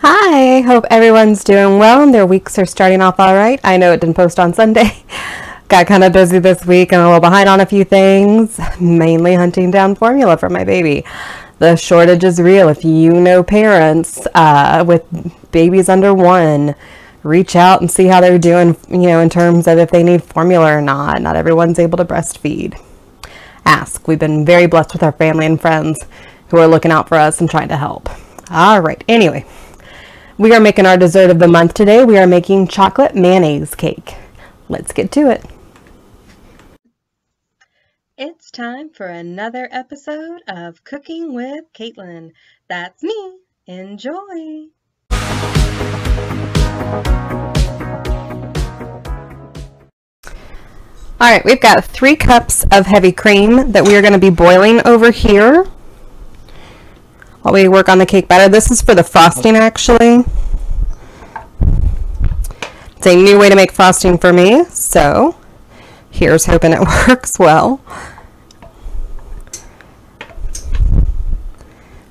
Hi, hope everyone's doing well and their weeks are starting off all right. I know it didn't post on Sunday. Got kind of busy this week and a little behind on a few things, mainly hunting down formula for my baby. The shortage is real. If you know parents with babies under 1, reach out and see how they're doing, in terms of if they need formula or not. Not everyone's able to breastfeed. Ask. We've been very blessed with our family and friends who are looking out for us and trying to help. All right, anyway. We are making our dessert of the month today. We are making chocolate mayonnaise cake. Let's get to it. It's time for another episode of Cooking with Kaitlin. That's me. Enjoy. All right, we've got 3 cups of heavy cream that we are going to be boiling over here while we work on the cake batter. This is for the frosting, actually. It's a new way to make frosting for me, so here's hoping it works well.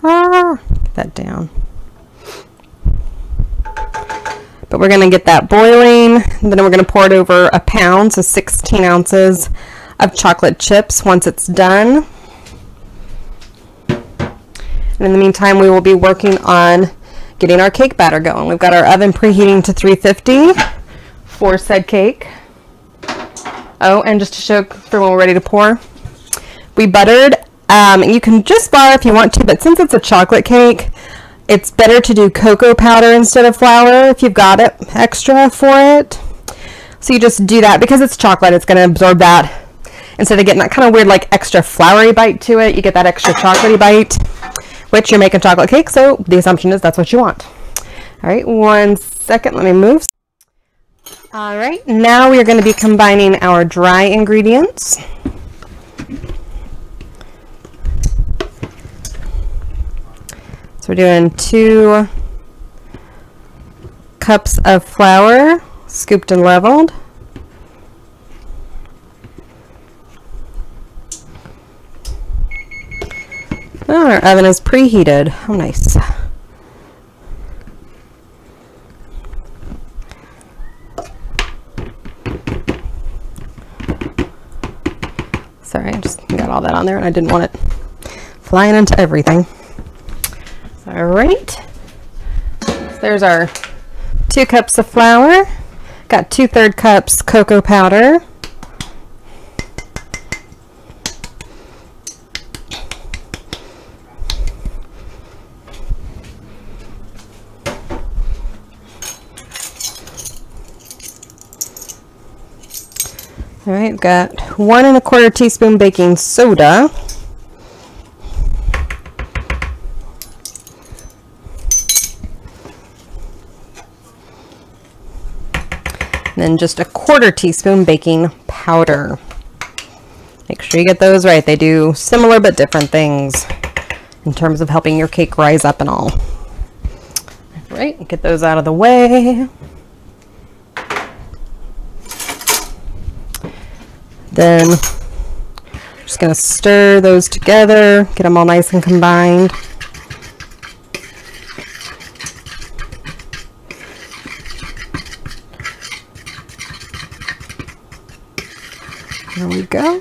Get that down. But we're going to get that boiling, and then we're going to pour it over a pound, so 16 ounces of chocolate chips once it's done. And in the meantime, we will be working on getting our cake batter going. We've got our oven preheating to 350 for said cake. Oh, and just to show for when we're ready to pour, we buttered. You can just flour if you want to, but since it's a chocolate cake, it's better to do cocoa powder instead of flour if you've got it extra for it. So you just do that because it's chocolate. It's going to absorb that. Instead of getting that kind of weird, like extra floury bite to it, you get that extra chocolatey bite, which you're making chocolate cake, so the assumption is that's what you want. All right, 1 second, let me move. All right, now we are going to be combining our dry ingredients. So we're doing 2 cups of flour, scooped and leveled. Oh, our oven is preheated. How nice. Sorry, I just got all that on there and I didn't want it flying into everything. All right. So there's our 2 cups of flour. Got 2/3 cups cocoa powder. All right, we've got 1 1/4 teaspoon baking soda. And then just 1/4 teaspoon baking powder. Make sure you get those right. They do similar but different things in terms of helping your cake rise up and all. All right, get those out of the way. Then just going to stir those together, get them all nice and combined. There we go.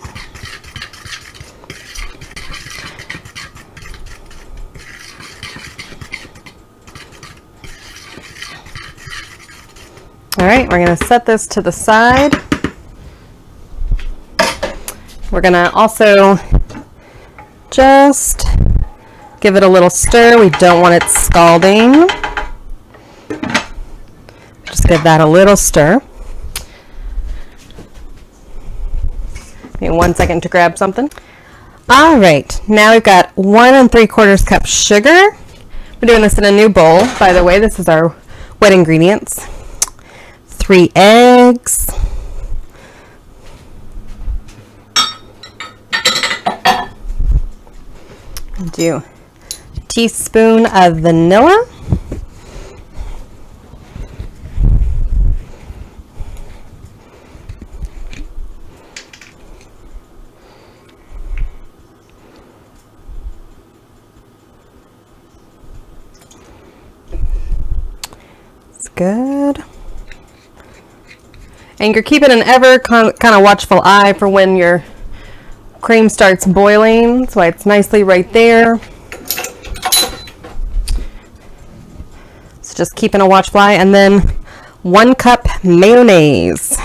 All right, we're going to set this to the side. We're going to also just give it a little stir. We don't want it scalding. Just give that a little stir. Give me 1 second to grab something. All right, now we've got 1 3/4 cup sugar. We're doing this in a new bowl, by the way. This is our wet ingredients. 3 eggs. Do a teaspoon of vanilla. good. And you're keeping an ever kind of watchful eye for when your cream starts boiling. That's why it's nicely right there. So just keeping a watchful eye. And then 1 cup mayonnaise.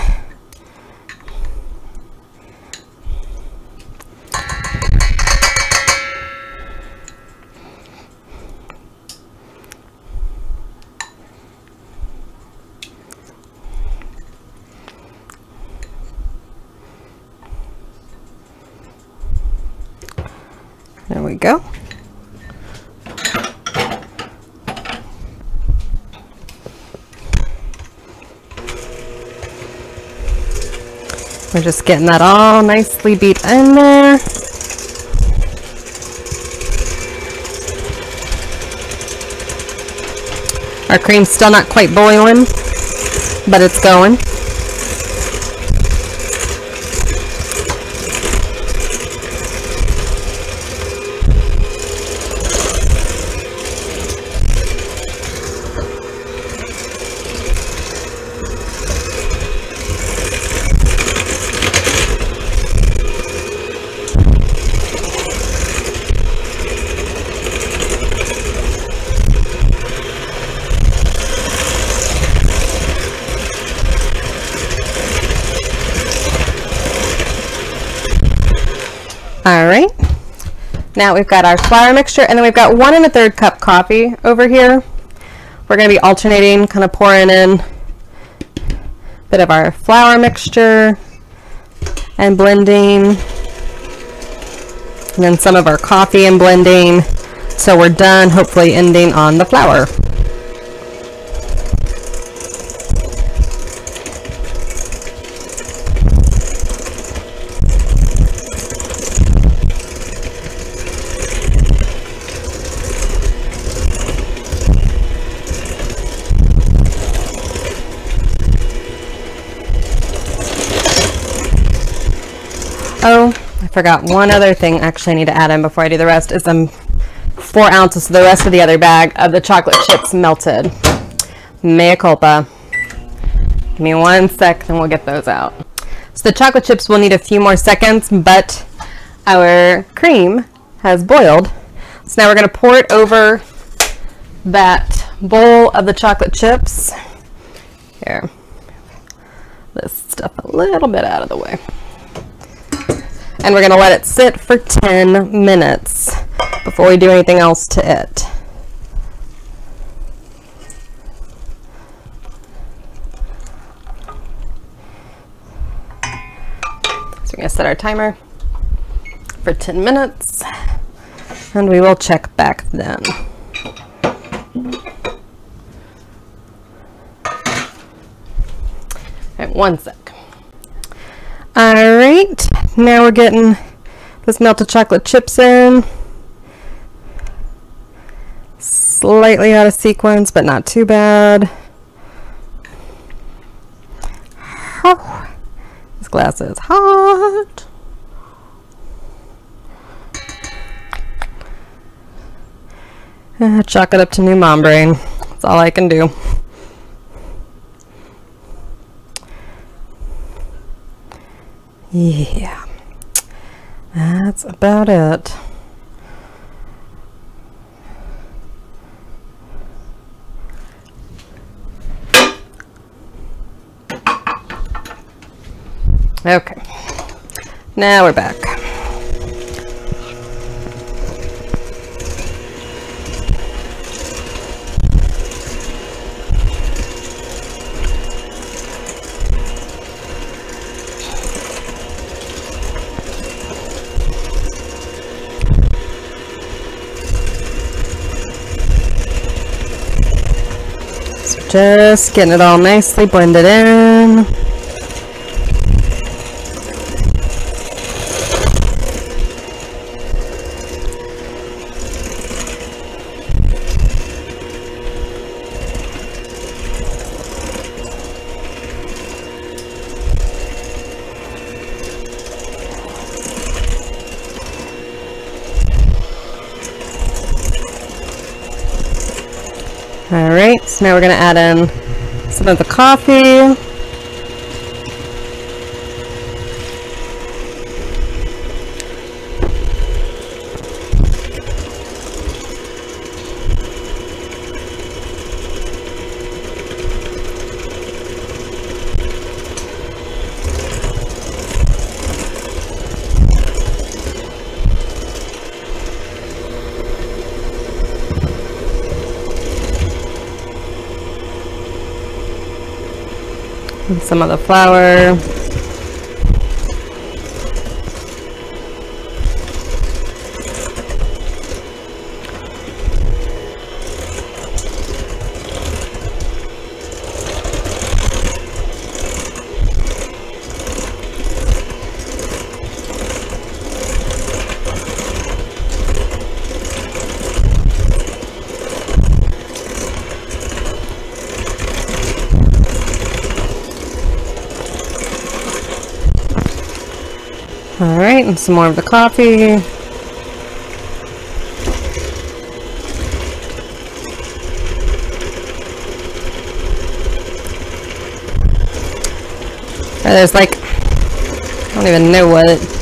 There we go. We're just getting that all nicely beat in there. Our cream's still not quite boiling, but it's going. All right, now we've got our flour mixture, and then we've got 1 1/3 cup coffee over here. We're going to be alternating, kind of pouring in a bit of our flour mixture and blending, and then some of our coffee and blending. So we're done, hopefully ending on the flour. Oh, I forgot one other thing actually I need to add in before I do the rest is 4 ounces of the rest of the other bag of the chocolate chips melted. Mea culpa. Give me 1 sec, then we'll get those out. So the chocolate chips will need a few more seconds, but our cream has boiled. So now we're going to pour it over that bowl of the chocolate chips. Here, this stuff a little bit out of the way. And we're going to let it sit for 10 minutes before we do anything else to it. So we're going to set our timer for 10 minutes, and we will check back then. All right, 1 sec. All right, now we're getting this melted chocolate chips in. Slightly out of sequence, but not too bad. Oh, this glass is hot. Chalk it up to new mom brain. That's all I can do. Yeah, that's about it. Okay, now we're back. Just getting it all nicely blended in. All right, so now we're going to add in some of the coffee. And some of the flour. Alright, and some more of the coffee. There's like, I don't even know what.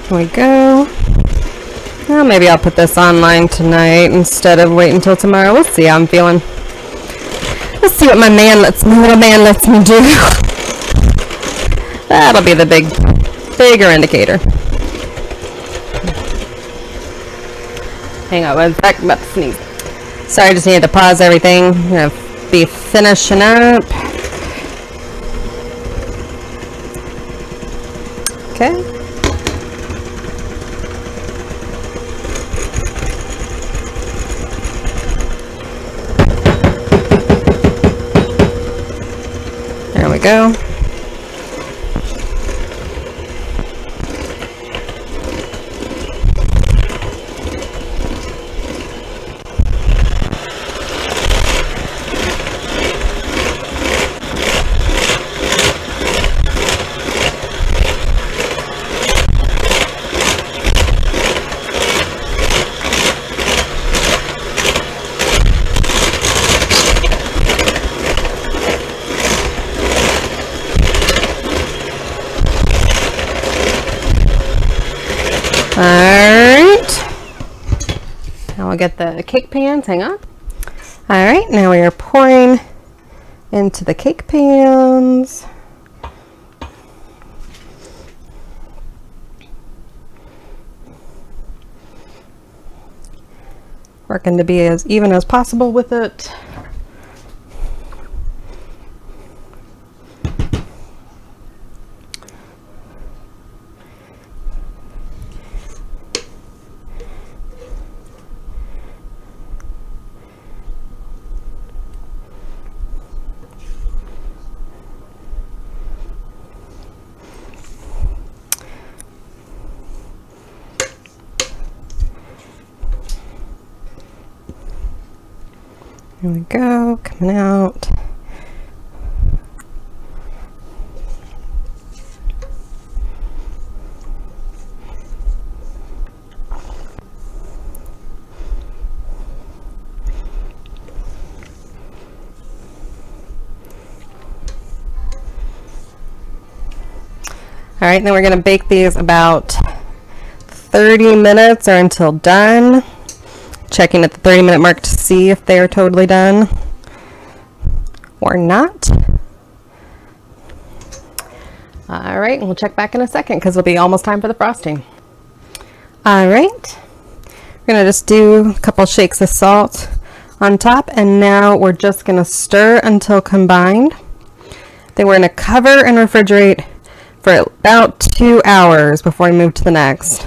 There we go. Well, maybe I'll put this online tonight instead of wait until tomorrow. We'll see how I'm feeling. Let's see what my little man lets me do. That'll be the bigger indicator. Hang on one sec, I'm about to sneeze. Sorry, I just needed to pause everything. I'm gonna be finishing up. Okay. There we go. Alright, now we'll get the cake pans, hang on. Alright, now we are pouring into the cake pans. Working to be as even as possible with it. Here we go, coming out. All right, then we're gonna bake these about 30 minutes or until done. Checking at the 30-minute mark to see if they're totally done or not. All right, we'll check back in a second because it'll be almost time for the frosting. All right, we're gonna just do a couple shakes of salt on top, and now we're just gonna stir until combined. Then we're gonna cover and refrigerate for about 2 hours before we move to the next,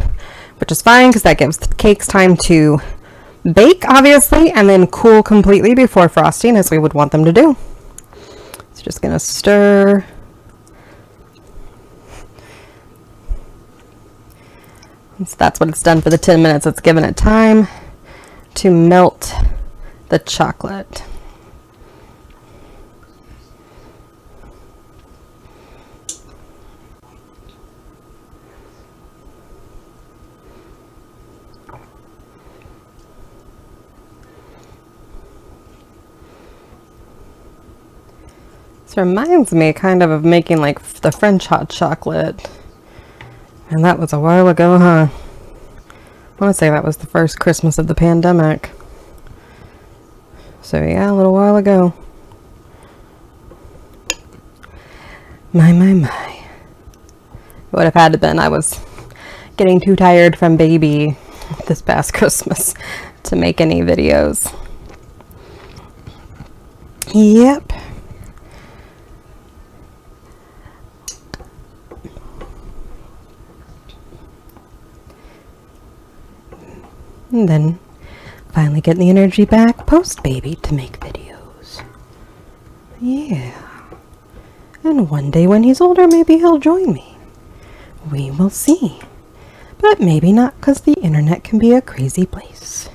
which is fine because that gives the cakes time to bake, obviously, and then cool completely before frosting, as we would want them to do. So just gonna stir. So that's what it's done for the 10 minutes. It's given it time to melt the chocolate. This reminds me kind of making like the French hot chocolate. And that was a while ago, huh? I want to say that was the first Christmas of the pandemic. So yeah, a little while ago. My. It would have had to been. I was getting too tired from baby this past Christmas to make any videos. Yep. And then finally getting the energy back post-baby to make videos. Yeah. And one day when he's older, maybe he'll join me. We will see. But maybe not, because the internet can be a crazy place.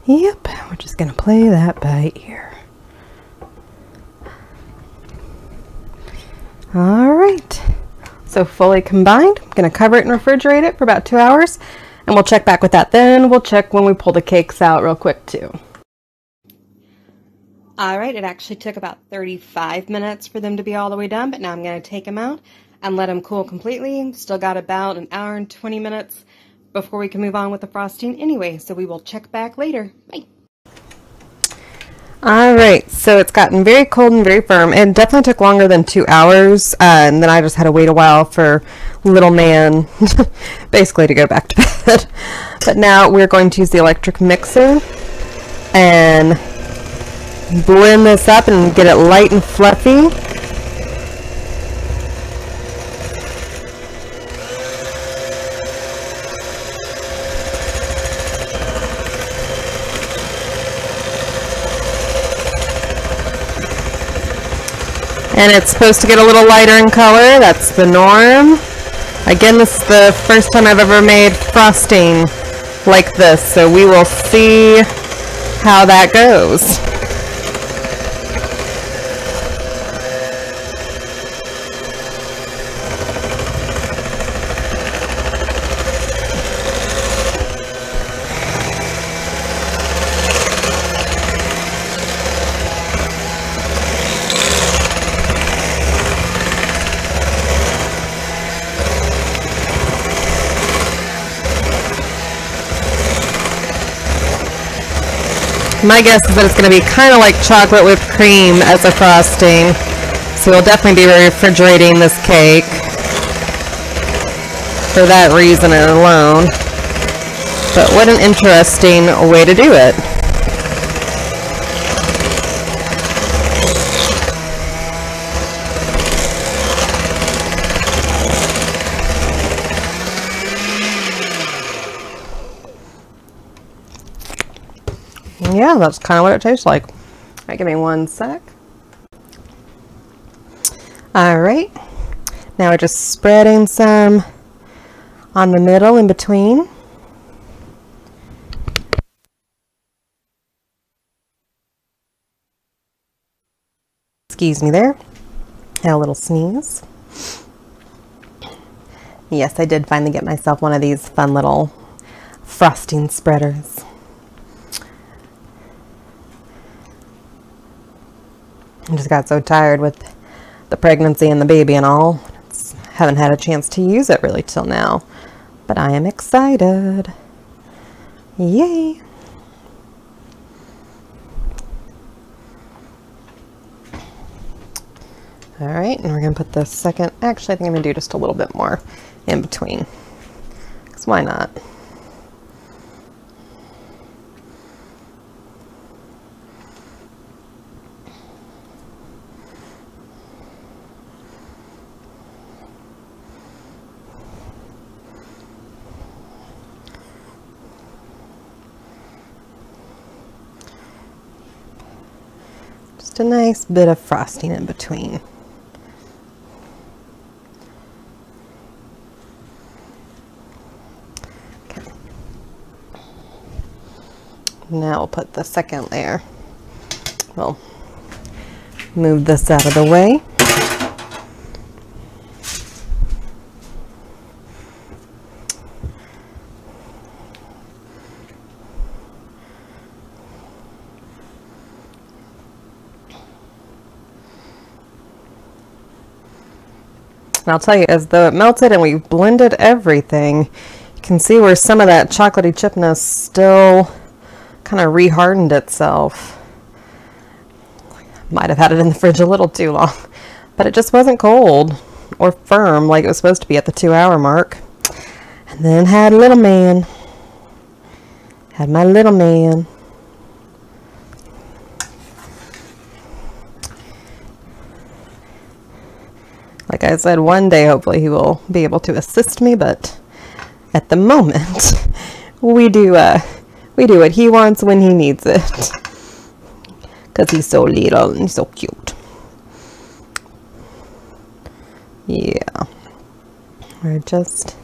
Yep, we're just going to play that by ear. Alright. So fully combined. I'm going to cover it and refrigerate it for about 2 hours. And we'll check back with that. Then we'll check when we pull the cakes out real quick too. All right, it actually took about 35 minutes for them to be all the way done, but now I'm going to take them out and let them cool completely. Still got about an hour and 20 minutes before we can move on with the frosting anyway, so we will check back later. Bye. All right, so it's gotten very cold and very firm. It definitely took longer than 2 hours, and then I just had to wait a while for little man basically to go back to bed. But now we're going to use the electric mixer and blend this up and get it light and fluffy. And it's supposed to get a little lighter in color. That's the norm. Again, this is the first time I've ever made frosting like this, so we will see how that goes. My guess is that it's going to be kind of like chocolate whipped cream as a frosting. So we'll definitely be refrigerating this cake for that reason alone. But what an interesting way to do it. Yeah, that's kind of what it tastes like. All right, give me 1 sec. All right, now we're just spreading some on the middle in between. Excuse me there. Had a little sneeze. Yes, I did finally get myself one of these fun little frosting spreaders. I just got so tired with the pregnancy and the baby and all. Haven't had a chance to use it really till now. But I am excited. Yay! Alright, and we're going to put the second... Actually, I think I'm going to do just a little bit more in between. Because why not? Just a nice bit of frosting in between. Now we'll put the second layer. We'll move this out of the way. And I'll tell you, as though it melted and we blended everything, you can see where some of that chocolatey chipness still kind of rehardened itself. Might have had it in the fridge a little too long, but it just wasn't cold or firm like it was supposed to be at the 2-hour mark. And then had little man. Had my little man. Like I said, one day hopefully he will be able to assist me, but at the moment we do what he wants when he needs it, because he's so little and he's so cute. Yeah, we're just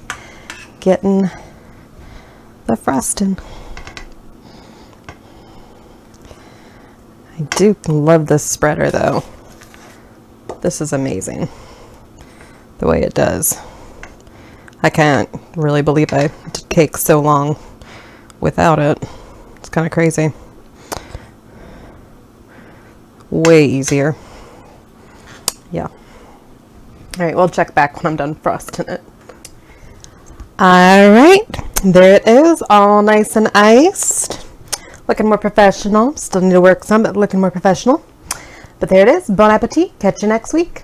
getting the frosting. I do love this spreader though. This is amazing, the way it does. I can't really believe I did cake so long without it. It's kind of crazy. Way easier. Yeah. Alright, we'll check back when I'm done frosting it. Alright, there it is, all nice and iced. Looking more professional. Still need to work some, but looking more professional. But there it is. Bon appetit. Catch you next week.